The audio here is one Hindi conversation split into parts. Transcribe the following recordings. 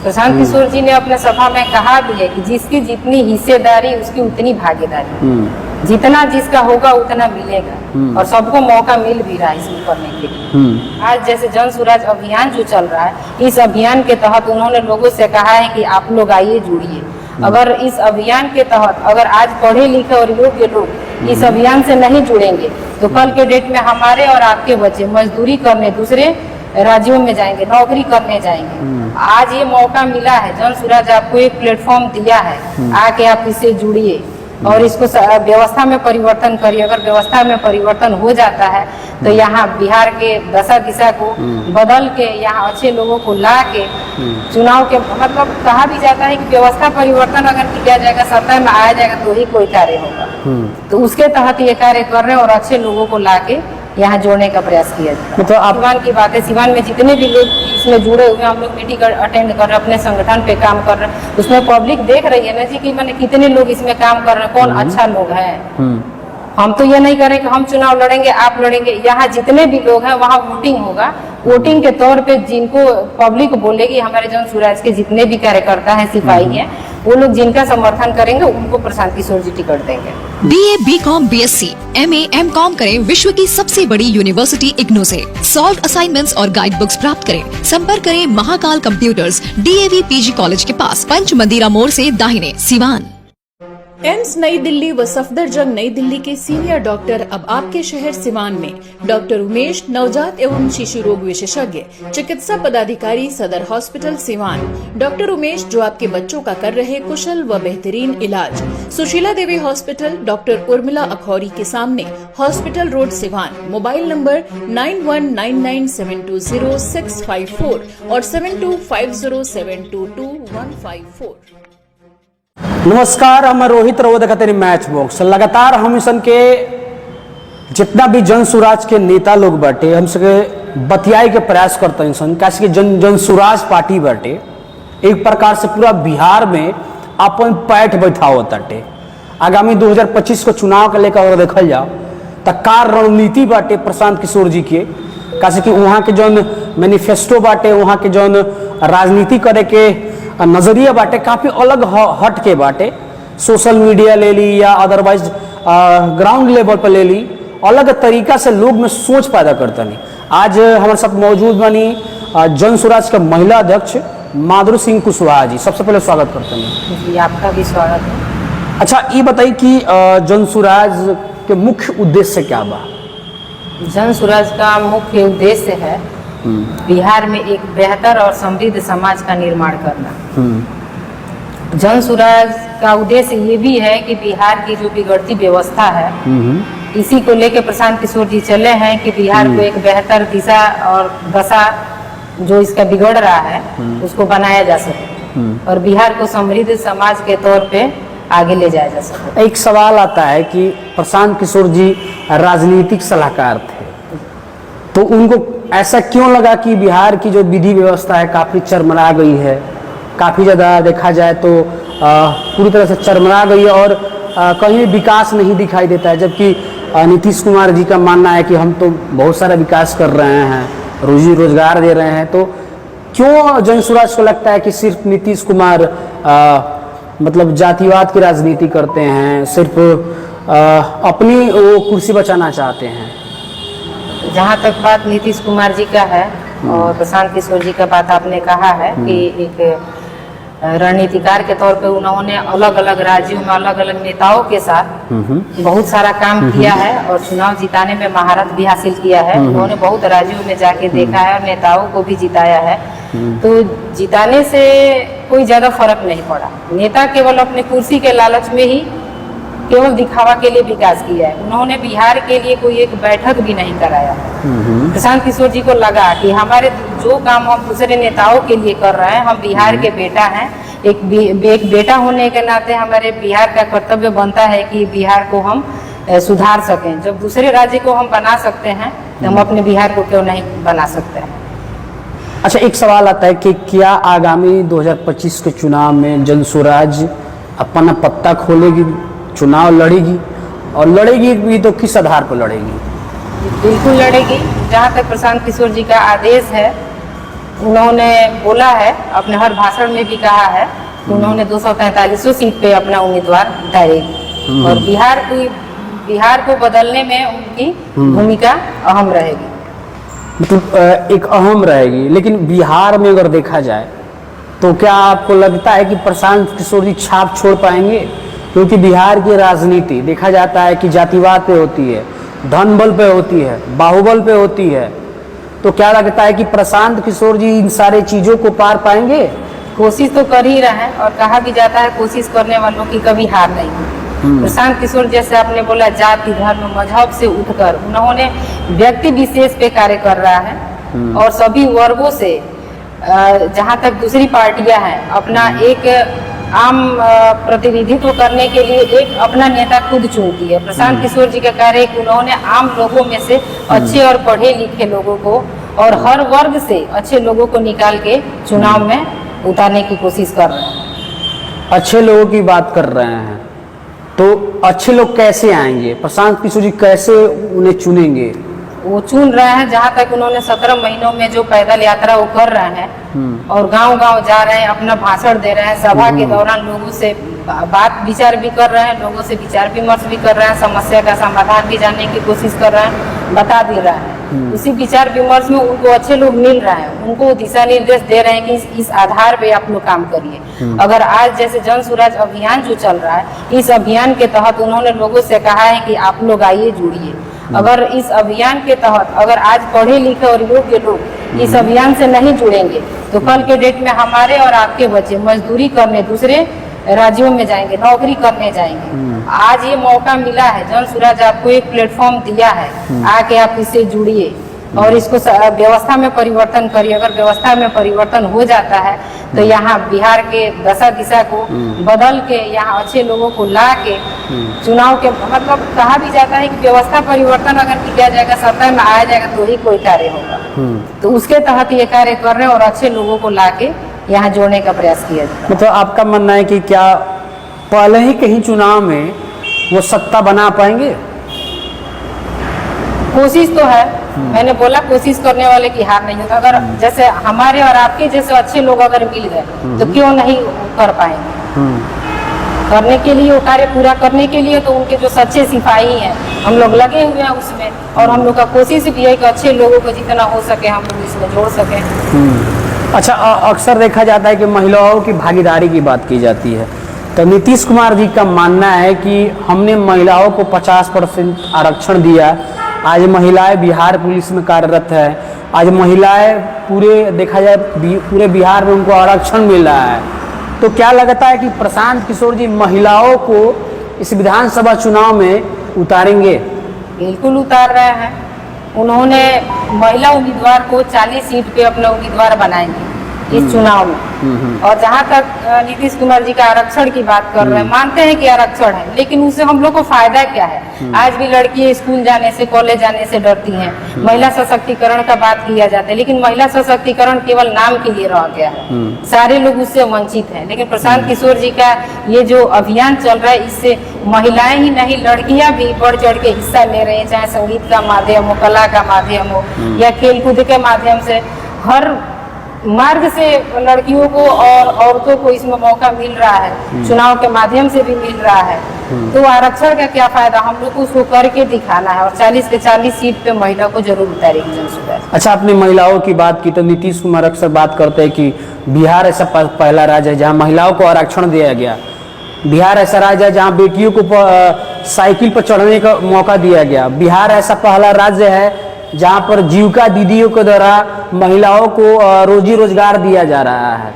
प्रशांत किशोर जी ने अपने सभा में कहा भी है कि जिसकी जितनी हिस्सेदारी उसकी उतनी भागीदारी, जितना जिसका होगा उतना मिलेगा और सबको मौका मिल भी रहा है इसमें करने के लिए। आज जैसे जन सुराज अभियान जो चल रहा है, इस अभियान के तहत उन्होंने लोगों से कहा है कि आप लोग आइए जुड़िए। अगर इस अभियान के तहत अगर आज पढ़े लिखे और योग्य लोग इस अभियान से नहीं जुड़ेंगे तो कल के डेट में हमारे और आपके बच्चे मजदूरी करने दूसरे राज्यों में जाएंगे, नौकरी करने जाएंगे। आज ये मौका मिला है, जन सुराज आपको एक प्लेटफॉर्म दिया है, आके आप इससे जुड़िए और इसको व्यवस्था में परिवर्तन करिए। अगर व्यवस्था में परिवर्तन हो जाता है तो यहाँ बिहार के दशा दिशा को बदल के यहाँ अच्छे लोगों को ला के चुनाव के मतलब कहा भी जाता है कि व्यवस्था परिवर्तन अगर किया जाएगा, सत्ता में आया जाएगा तो ही कोई कार्य होगा। तो उसके तहत ये कार्य कर रहे हैं और अच्छे लोगों को ला के यहाँ जोड़ने का प्रयास किया जाए। मतलब आप सिवान की बात है, सिवान में जितने भी लोग इसमें जुड़े हुए हैं, हम लोग मीटिंग अटेंड कर रहे हैं, अपने संगठन पे काम कर रहे हैं, उसमें पब्लिक देख रही है ना जी कि मैंने कितने लोग इसमें काम कर रहे हैं, कौन अच्छा लोग है। हम तो ये नहीं करें कि हम चुनाव लड़ेंगे आप लड़ेंगे, यहाँ जितने भी लोग हैं वहाँ वोटिंग होगा। वोटिंग के तौर पे जिनको पब्लिक बोलेगी, हमारे जन सुराज के जितने भी कार्यकर्ता हैं, सिपाही हैं, वो लोग जिनका समर्थन करेंगे उनको प्रशांत किशोर जी टिकट देंगे। BA, BCom, BSc, MA, MCom करें विश्व की सबसे बड़ी यूनिवर्सिटी इग्नू से। सॉल्व असाइनमेंट्स और गाइड बुक्स प्राप्त करें। संपर्क करें Mahakal computers, DAV PG college के पास, पंच मंदिरा मोड़ से दाहिने, सिवान। एम्स नई दिल्ली व सफदरजंग नई दिल्ली के सीनियर डॉक्टर अब आपके शहर सिवान में। डॉक्टर उमेश, नवजात एवं शिशु रोग विशेषज्ञ, चिकित्सा पदाधिकारी, सदर हॉस्पिटल सिवान। डॉक्टर उमेश जो आपके बच्चों का कर रहे कुशल व बेहतरीन इलाज। सुशीला देवी हॉस्पिटल, डॉक्टर उर्मिला अखौरी के सामने, hospital road Siwan. Mobile number 9199720654 और 7250722154। नमस्कार, हम रोहित रवो देखते मैच बॉक्स। लगातार हम इन के जितना भी जन सुराज के नेता लोग बाटे हम सके बतियाए के प्रयास करते हैं सन, कैसे कि जन सुराज पार्टी बाटे एक प्रकार से पूरा बिहार में अपन पैठ बैठाव ताटे। आगामी 2025 को चुनाव के लेकर अगर देखल जाओ तो का रणनीति बाटे प्रशांत किशोर जी के, कैसे कि वहाँ के जौन मैनिफेस्टो बाटे, वहाँ के जौन राजनीति करे के नजरिया बाटे काफी अलग हट के बाटे। सोशल मीडिया ले ली या अदरवाइज ग्राउंड लेवल पर ले ली, अलग तरीका से लोग में सोच पैदा करता नहीं। आज हमारे साथ मौजूद बनी जन सुराज के महिला अध्यक्ष माधुरी सिंह कुशवाहा जी। सबसे पहले स्वागत करते हैं जी। आपका भी स्वागत है। अच्छा, ये बताइए कि जन सुराज के मुख्य उद्देश्य क्या बा? जन सुराज का मुख्य उद्देश्य है बिहार में एक बेहतर और समृद्ध समाज का निर्माण करना। जन सुराज का उद्देश्य ये भी है कि बिहार की जो बिगड़ती व्यवस्था है इसी को लेकर प्रशांत किशोर जी चले हैं कि बिहार को एक बेहतर दिशा और दशा जो इसका बिगड़ रहा है उसको बनाया जा सके और बिहार को समृद्ध समाज के तौर पे आगे ले जाया जा सके। एक सवाल आता है कि प्रशांत किशोर जी राजनीतिक सलाहकार थे, तो उनको ऐसा क्यों लगा कि बिहार की जो विधि व्यवस्था है काफ़ी चरमरा गई है, काफ़ी ज़्यादा देखा जाए तो पूरी तरह से चरमरा गई है और कहीं विकास नहीं दिखाई देता है, जबकि नीतीश कुमार जी का मानना है कि हम तो बहुत सारा विकास कर रहे हैं, रोजी रोजगार दे रहे हैं। तो क्यों जन सुराज को लगता है कि सिर्फ नीतीश कुमार मतलब जातिवाद की राजनीति करते हैं, सिर्फ अपनी वो कुर्सी बचाना चाहते हैं? जहाँ तक बात नीतीश कुमार जी का है और प्रशांत किशोर जी का बात आपने कहा है कि एक रणनीतिकार के तौर पे उन्होंने अलग अलग राज्यों में अलग अलग नेताओं के साथ बहुत सारा काम किया है और चुनाव जिताने में महारत भी हासिल किया है। उन्होंने बहुत राज्यों में जाके देखा है और नेताओं को भी जिताया है। तो जिताने से कोई ज्यादा फर्क नहीं पड़ा। नेता केवल अपने कुर्सी के लालच में ही केवल दिखावा के लिए विकास किया है। उन्होंने बिहार के लिए कोई एक बैठक भी नहीं कराया। प्रशांत किशोर जी को लगा कि हमारे जो काम हम दूसरे नेताओं के लिए कर रहे हैं, हम बिहार के बेटा हैं, एक बेटा होने के नाते हमारे बिहार का कर्तव्य बनता है कि बिहार को हम सुधार सकें। जब दूसरे राज्य को हम बना सकते हैं तो हम अपने बिहार को क्यों नहीं बना सकते हैं। अच्छा, एक सवाल आता है कि क्या आगामी 2025 के चुनाव में जन सुराज अपना पत्ता खोलेगी, चुनाव लड़ेगी और लड़ेगी भी तो किस आधार पर लड़ेगी? बिल्कुल लड़ेगी। जहाँ तक प्रशांत किशोर जी का आदेश है उन्होंने बोला है, अपने हर भाषण में भी कहा है कि उन्होंने 243 सीट पे अपना उम्मीदवार उतारेगी और बिहार को बदलने में उनकी भूमिका अहम रहेगी। मतलब एक अहम रहेगी। लेकिन बिहार में अगर देखा जाए तो क्या आपको लगता है कि प्रशांत किशोर जी छाप छोड़ पाएंगे? क्योंकि बिहार की राजनीति देखा जाता है कि जातिवाद पे होती है, धन बल पे होती है, बाहुबल पे होती है। तो क्या लगता है कि प्रशांत किशोर जी इन सारे चीजों को पार पाएंगे? कोशिश तो कर ही रहे हैं और कहा भी जाता है कोशिश करने वालों की कभी हार नहीं होती। प्रशांत किशोर जैसे आपने बोला जाति धर्म मजहब से उठकर उन्होंने व्यक्ति विशेष पे कार्य कर रहा है और सभी वर्गों से जहां तक दूसरी पार्टियां हैं अपना एक आम प्रतिनिधित्व करने के लिए एक अपना नेता खुद चुनती है। प्रशांत किशोर जी का कार्य है कि उन्होंने आम लोगों में से अच्छे और पढ़े लिखे लोगों को और हर वर्ग से अच्छे लोगों को निकाल के चुनाव में उतारने की कोशिश कर रहे हैं। अच्छे लोगों की बात कर रहे हैं तो अच्छे लोग कैसे आएंगे? प्रशांत किशोर जी कैसे उन्हें चुनेंगे? वो चुन रहे हैं जहाँ तक उन्होंने 17 महीनों में जो पैदल यात्रा वो कर रहे हैं और गांव-गांव जा रहे हैं, अपना भाषण दे रहे हैं, सभा के दौरान लोगों से बात विचार भी कर रहे हैं, लोगों से विचार विमर्श भी कर रहे हैं, समस्या का समाधान भी जानने की कोशिश कर रहे हैं, बता भी रहे हैं। उसी विचार विमर्श में उनको अच्छे लोग मिल रहे हैं, उनको दिशा निर्देश दे रहे हैं कि इस आधार पे आप लोग काम करिए। अगर आज जैसे जन स्वराज अभियान जो चल रहा है, इस अभियान के तहत उन्होंने लोगों से कहा है कि आप लोग आइए जुड़िए। अगर इस अभियान के तहत अगर आज पढ़े लिखे और योग्य लोग इस अभियान से नहीं जुड़ेंगे तो कल के डेट में हमारे और आपके बच्चे मजदूरी करने दूसरे राज्यों में जाएंगे, नौकरी करने जाएंगे। आज ये मौका मिला है, जन स्वराज आपको एक प्लेटफॉर्म दिया है, आके आप इससे जुड़िए और इसको व्यवस्था में परिवर्तन करिए। अगर व्यवस्था में परिवर्तन हो जाता है तो यहाँ बिहार के दशा दिशा को बदल के यहाँ अच्छे लोगों को ला के चुनाव के मतलब कहा भी जाता है कि व्यवस्था परिवर्तन अगर किया जाएगा, सत्ता में आया जाएगा तो ही कोई कार्य होगा। तो उसके तहत ये कार्य कर रहे हैं और अच्छे लोगों को ला के यहाँ जोड़ने का प्रयास किया जाता है। मतलब आपका मानना है कि क्या पहले ही कहीं चुनाव में वो सत्ता बना पाएंगे? कोशिश तो है, मैंने बोला कोशिश करने वाले की हार नहीं होगा। अगर जैसे हमारे और आपके जैसे अच्छे लोग अगर मिल गए तो क्यों नहीं कर पाएंगे? करने के लिए वो कार्य पूरा करने के लिए तो उनके जो सच्चे सिपाही हैं हम लोग लगे हुए हैं उसमें और हम लोग का कोशिश भी है कि अच्छे लोगों को जितना हो सके हम लोग इसमें जोड़ सकें। अच्छा, अक्सर देखा जाता है कि महिलाओं की भागीदारी की बात की जाती है, तो नीतीश कुमार जी का मानना है कि हमने महिलाओं को 50% आरक्षण दिया, आज महिलाएं बिहार पुलिस में कार्यरत है, आज महिलाएं पूरे देखा जाए पूरे बिहार में उनको आरक्षण मिल रहा है। तो क्या लगता है कि प्रशांत किशोर जी महिलाओं को इस विधानसभा चुनाव में उतारेंगे? बिल्कुल उतार रहे हैं। उन्होंने महिला उम्मीदवार को 40 सीट पे अपना उम्मीदवार बनाएंगे इस चुनाव में। और जहाँ तक नीतीश कुमार जी का आरक्षण की बात कर रहे हैं, मानते हैं कि आरक्षण है, लेकिन उससे हम लोग को फायदा क्या है? आज भी लड़कियां स्कूल जाने से कॉलेज जाने से डरती हैं। महिला सशक्तिकरण का बात किया जाता है, लेकिन महिला सशक्तिकरण केवल नाम के लिए रह गया है, सारे लोग उससे वंचित हैं। लेकिन प्रशांत किशोर जी का ये जो अभियान चल रहा है, इससे महिलाएं ही नहीं लड़कियां भी बढ़ चढ़ के हिस्सा ले रही हैं, चाहे संगीत का माध्यम हो, कला का माध्यम हो या खेलकूद के माध्यम से। हर मार्ग से लड़कियों को और औरतों को इसमें मौका मिल रहा है, चुनाव के माध्यम से भी मिल रहा है। तो आरक्षण का क्या फायदा? हम लोग को उसको करके दिखाना है और 40 के 40 सीट पे महिला को जरूर उतारेगी जन स्वराज। अच्छा, आपने महिलाओं की बात की तो नीतीश कुमार अक्सर बात करते हैं कि बिहार ऐसा पहला राज्य है जहाँ महिलाओं को आरक्षण दिया गया, बिहार ऐसा राज्य है जहाँ बेटियों को साइकिल पर चढ़ने का मौका दिया गया, बिहार ऐसा पहला राज्य है जहाँ पर जीविका दीदियों के द्वारा महिलाओं को रोजी रोजगार दिया जा रहा है।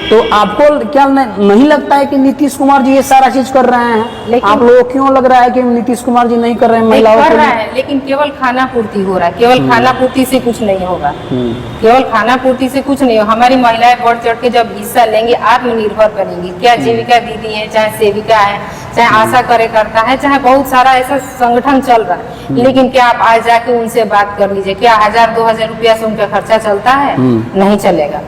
तो आपको क्या नहीं लगता है कि नीतीश कुमार जी ये सारा चीज कर रहे हैं? लेकिन आप लोगों को क्यों लग रहा है कि नीतीश कुमार जी नहीं कर रहे हैं महिलाओं कर रहे हैं? लेकिन केवल खाना पूर्ति हो रहा है, केवल खाना पूर्ति से कुछ नहीं होगा, केवल खाना पूर्ति से कुछ नहीं होगा। हमारी महिलाएं बढ़ चढ़ के जब हिस्सा लेंगी, आत्मनिर्भर बनेंगी। क्या जीविका दीदी है, चाहे सेविका है, चाहे आशा कार्यकर्ता है, चाहे बहुत सारा ऐसा संगठन चल रहा है, लेकिन क्या आप आज जाके उनसे बात कर लीजिए, क्या 1000-2000 रुपया से उनका खर्चा चलता है? नहीं चलेगा।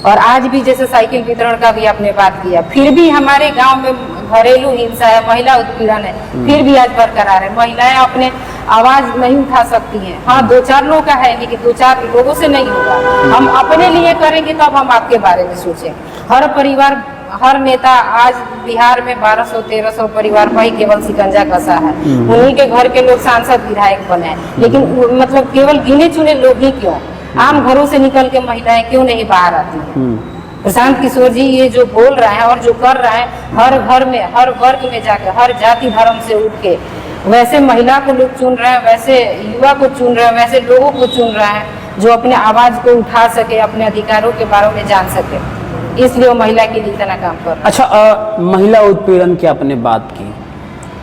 और आज भी जैसे साइकिल वितरण का भी आपने बात किया, फिर भी हमारे गांव में घरेलू हिंसा है, महिला उत्पीड़न है, फिर भी आज बरकरार है। महिलाएं अपने आवाज नहीं उठा सकती हैं। हाँ, 2-4 लोग का है, लेकिन 2-4 लोगों से नहीं होगा। हम अपने लिए करेंगे तब हम आपके बारे में सोचें। हर परिवार, हर नेता, आज बिहार में 1200-1300 परिवार पर ही केवल शिकंजा कसा है। उन्हीं के घर के लोग सांसद विधायक बने हैं, लेकिन मतलब केवल गिने चुने लोग ही क्यों, आम घरों से निकल के महिलाएं क्यों नहीं बाहर आती हैं? प्रशांत किशोर जी ये जो बोल रहे हैं और जो कर रहे हैं, हर घर में, हर वर्ग में जाकर, हर जाति धर्म से उठ के वैसे महिला को लोग चुन रहे हैं, वैसे युवा को चुन रहे हैं, वैसे लोगों को चुन रहे हैं जो अपने आवाज को उठा सके, अपने अधिकारों के बारे में जान सके। इसलिए वो महिला के लिए इतना काम कर रहे हैं। अच्छा, महिला उत्पीड़न की आपने बात की,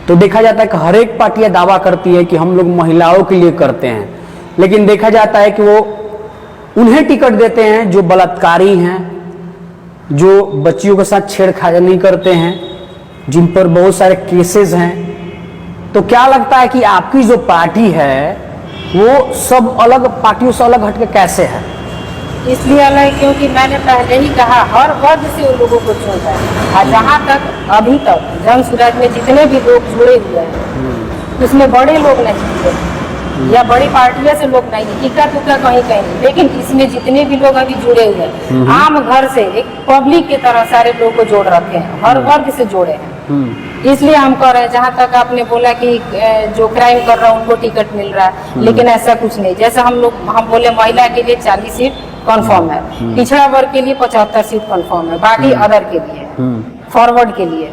तो देखा जाता है कि हर एक पार्टियां दावा करती है कि हम लोग महिलाओं के लिए करते हैं, लेकिन देखा जाता है कि वो उन्हें टिकट देते हैं जो बलात्कारी हैं, जो बच्चियों के साथ छेड़खानी करते हैं, जिन पर बहुत सारे केसेस हैं। तो क्या लगता है कि आपकी जो पार्टी है वो सब अलग पार्टियों से अलग हटके कैसे है? इसलिए अलग क्योंकि मैंने पहले ही कहा, हर वर्ग से उन लोगों को चुन रहा है। और जहाँ तक अभी तक जन सुराज में जितने भी लोग जुड़े हुए हैं उसमें बड़े लोग नहीं जुड़े या बड़ी पार्टियों से लोग नहीं, इक्का दुक्का कहीं कहीं, लेकिन इसमें जितने भी लोग अभी जुड़े हुए हैं आम घर से एक पब्लिक की तरह सारे लोग को जोड़ रखे हैं, हर वर्ग से जोड़े हैं। इसलिए हम कह रहे हैं, जहाँ तक आपने बोला कि जो क्राइम कर रहा है उनको टिकट मिल रहा है, लेकिन ऐसा कुछ नहीं। जैसे हम बोले महिला के लिए 40 सीट कंफर्म है, पिछड़ा वर्ग के लिए 75 सीट कंफर्म है, बाकी अदर के लिए, फॉरवर्ड के लिए।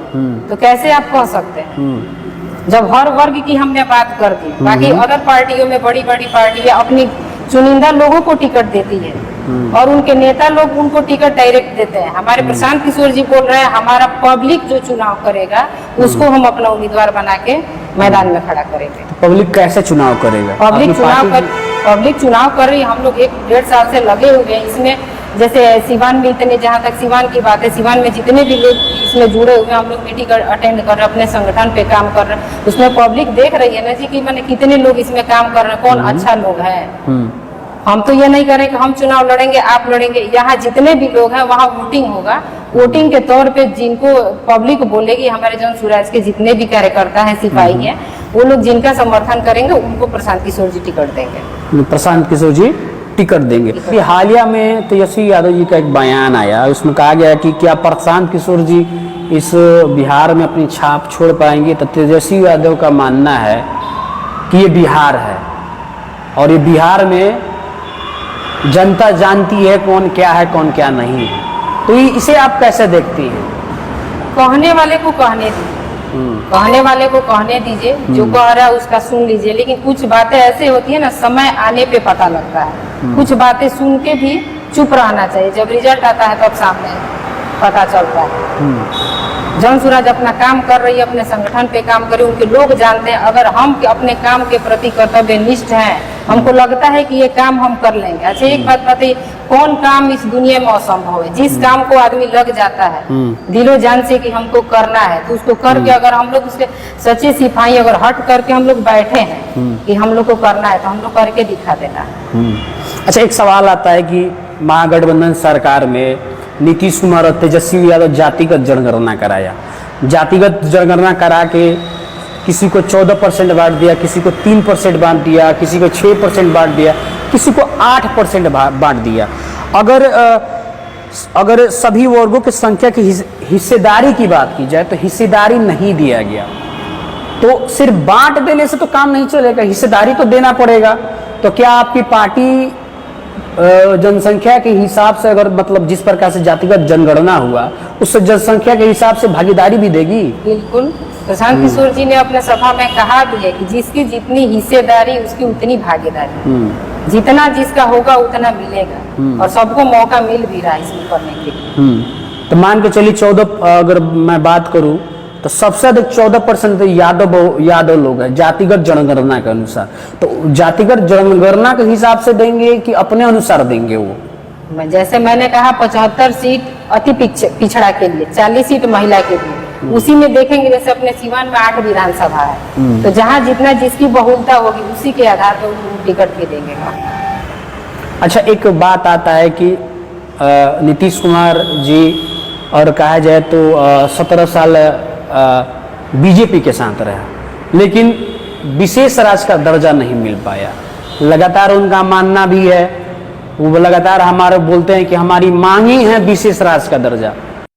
तो कैसे आप कह सकते हैं जब हर वर्ग की हमने बात कर दी? बाकी अदर पार्टियों में बड़ी बड़ी पार्टियां अपनी चुनिंदा लोगों को टिकट देती है और उनके नेता लोग उनको टिकट डायरेक्ट देते हैं। हमारे प्रशांत किशोर जी बोल रहे हैं हमारा पब्लिक जो चुनाव करेगा उसको हम अपना उम्मीदवार बना के मैदान में खड़ा करेंगे। पब्लिक कैसे चुनाव करेगा? पब्लिक चुनाव कर रही है। हम लोग 1-1.5 साल से लगे हुए हैं इसमें। जैसे सिवान में इतने, जहाँ तक सिवान की बात है, सिवान में जितने भी लोग इसमें जुड़े हुए हैं, हम लोग मीटिंग अटेंड कर रहे हैं, अपने संगठन पे काम कर रहे हैं, उसमें पब्लिक देख रही है ना जी कि मैंने कितने लोग इसमें काम कर रहे हैं, कौन अच्छा लोग है। हम तो ये नहीं करें कि हम चुनाव लड़ेंगे, आप लड़ेंगे। यहाँ जितने भी लोग हैं वहाँ वोटिंग होगा। वोटिंग के तौर पे जिनको पब्लिक बोलेगी, हमारे जन सुराज के जितने भी कार्यकर्ता हैं, सिपाही हैं, वो लोग जिनका समर्थन करेंगे उनको प्रशांत किशोर जी टिकट देंगे। प्रशांत किशोर जी टिकट देंगे। हालिया में तेजस्वी यादव जी का एक बयान आया, उसमें कहा गया कि क्या प्रशांत किशोर जी इस बिहार में अपनी छाप छोड़ पाएंगे? तो तेजस्वी यादव का मानना है कि ये बिहार है और ये बिहार में जनता जानती है कौन क्या है कौन क्या नहीं है। तो इसे आप कैसे देखती हैं? कहने वाले को कहने दीजिए, कहने वाले को कहने दीजिए, जो कह रहा है उसका सुन लीजिए। लेकिन कुछ बातें ऐसे होती है ना, समय आने पे पता लगता है। कुछ बातें सुन के भी चुप रहना चाहिए, जब रिजल्ट आता है तब सामने पता चलता है। जन सुराज अपना काम कर रही है, अपने संगठन पे काम कर रही है, उनके लोग जानते हैं। अगर हम अपने काम के प्रति कर्तव्यनिष्ठ हैं, हमको लगता है कि ये काम हम कर लेंगे। अच्छा एक बात बताइए, कौन काम इस दुनिया में असंभव है? जिस काम को आदमी लग जाता है दिलो जान से कि हमको करना है, तो उसको करके अगर हम लोग उसके सच्चे सिपाही अगर हट करके हम लोग बैठे हैं कि हम लोग को करना है, तो हम लोग करके दिखा देना है। अच्छा, एक सवाल आता है कि महागठबंधन सरकार में नीतीश कुमार और तेजस्वी यादव जातिगत जनगणना कराया, जातिगत जनगणना करा के किसी को 14% बांट दिया, किसी को 3% बांट दिया, किसी को 6% बांट दिया, किसी को 8% बांट दिया। अगर सभी वर्गों की संख्या की हिस्सेदारी की बात की जाए तो हिस्सेदारी नहीं दिया गया। तो सिर्फ बांट देने से तो काम नहीं चलेगा, हिस्सेदारी तो देना पड़ेगा। तो क्या आपकी पार्टी जनसंख्या के हिसाब से, अगर मतलब जिस प्रकार से जातिगत जनगणना हुआ उस जनसंख्या के हिसाब से भागीदारी भी देगी? बिल्कुल। प्रशांत किशोर जी ने अपने सभा में कहा भी है कि जिसकी जितनी हिस्सेदारी उसकी उतनी भागीदारी, जितना जिसका होगा उतना मिलेगा और सबको मौका मिल भी रहा है इसमें करने के लिए। तो मान के चलिए 14, अगर मैं बात करूं तो सबसे अधिक 14% यादव लोग हैं जातिगत जनगणना के अनुसार। तो जातिगत जनगणना के हिसाब से देंगे कि अपने अनुसार देंगे? वो जैसे मैंने कहा 75 सीट अति पिछड़ा के लिए, 40 सीट महिला के लिए, उसी में देखेंगे। जैसे अपने सिवान में 8 विधानसभा है, तो जहाँ जितना जिसकी बहुलता होगी उसी के आधार पर टिकट भी देंगे। अच्छा, एक बात आता है कि नीतीश कुमार जी, और कहा जाए तो 17 साल बीजेपी के साथ रहा, लेकिन विशेष राज्य का दर्जा नहीं मिल पाया। लगातार उनका मानना भी है, वो लगातार हमारे बोलते हैं कि हमारी मांग ही है विशेष राज्य का दर्जा।